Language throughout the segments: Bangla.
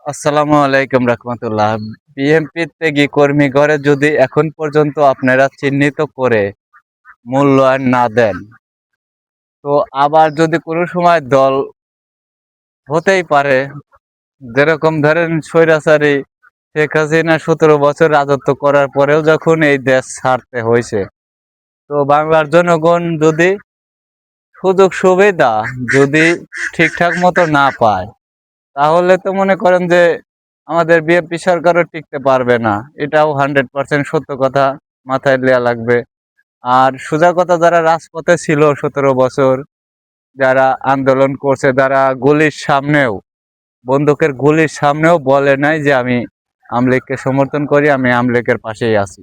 আসসালামু আলাইকুম রহমতুল্লাহ। বিএনপি ত্যাগী কর্মী ঘরে যদি এখন পর্যন্ত আপনারা চিহ্নিত করে মূল্যায়ন না দেন, তো আবার যদি কোনো সময় দল হতেই পারে, যেরকম ধরেন স্বৈরাচারী শেখ হাসিনা 17 বছর রাজত্ব করার পরেও যখন এই দেশ ছাড়তে হয়েছে, তো বাংলার জনগণ যদি সুযোগ সুবিধা যদি ঠিকঠাক মতো না পায়, তাহলে তো মনে করেন যে আমাদের বিএনপি সরকারও টিকতে পারবে না। এটাও 100% সত্য কথা, মাথায় নেওয়া লাগবে। আর সোজা কথা, যারা রাজপথে ছিল 17 বছর, যারা আন্দোলন করছে, যারা গুলির সামনেও, বন্দুকের গুলির সামনেও বলে নাই যে আমি আওয়ামী লীগকে সমর্থন করি, আমি আওয়ামী লীগের পাশেই আছি।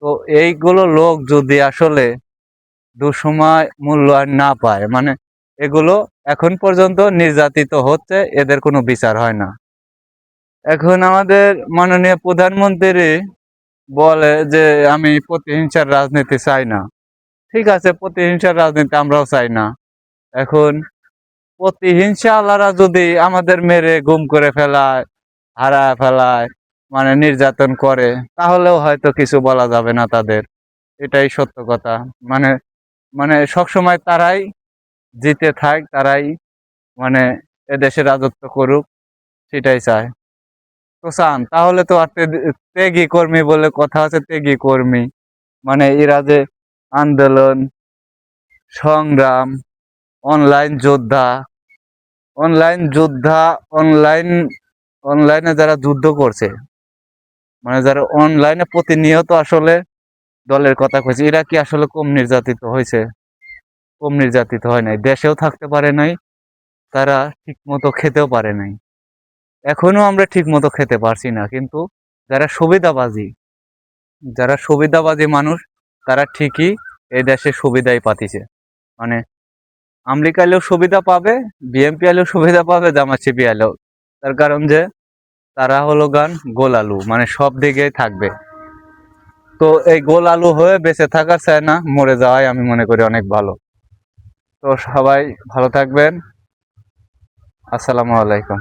তো এইগুলো লোক যদি আসলে দুসময় মূল্যায়ন না পায়, মানে এগুলো এখন পর্যন্ত নির্যাতিত হচ্ছে, এদের কোনো বিচার হয় না। এখন আমাদের মাননীয় প্রধানমন্ত্রী বলে যে আমি প্রতিহিংসার রাজনীতি চাই না। ঠিক আছে, প্রতিহিংসার রাজনীতি আমরাও চাই না। এখন প্রতিহিংসা আলারা যদি আমাদের মেরে গুম করে ফেলায়, হারায় ফেলায়, মানে নির্যাতন করে, তাহলেও হয়তো কিছু বলা যাবে না তাদের। এটাই সত্য কথা। মানে মানে সবসময় তারাই জিতে থাক, তারাই মানে এদেশে রাজত্ব করুক, সেটাই চায়। তো চান তাহলে তো আর ত্যাগী কর্মী বলে কথা আছে, ত্যাগী কর্মী মানে এরা যে আন্দোলন সংগ্রাম, অনলাইন যোদ্ধা, অনলাইন যোদ্ধা, অনলাইন অনলাইনে যারা যুদ্ধ করছে, মানে যারা অনলাইনে প্রতিনিয়ত আসলে দলের কথা কইছে, এরা কি আসলে কম নির্যাতিত হয়েছে? কম নির্যাতিত হয় নাই, দেশেও থাকতে পারে নাই, তারা ঠিক মতো খেতেও পারে নাই। এখনো আমরা ঠিক মতো খেতে পারছি না, কিন্তু যারা সুবিধাবাজি, যারা সুবিধাবাজি মানুষ, তারা ঠিকই এই দেশে সুবিধাই পাতিছে। মানে আমলিক আইলেও সুবিধা পাবে, বিএনপি আইলেও সুবিধা পাবে, জামায়াত আইলেও। তার কারণ যে তারা হলো গান গোল আলু, মানে সব দিকেই থাকবে। তো এই গোল আলু হয়ে বেঁচে থাকার চায় না, মরে যাওয়াই আমি মনে করি অনেক ভালো। তো সবাই ভালো থাকবেন। আসসালামু আলাইকুম।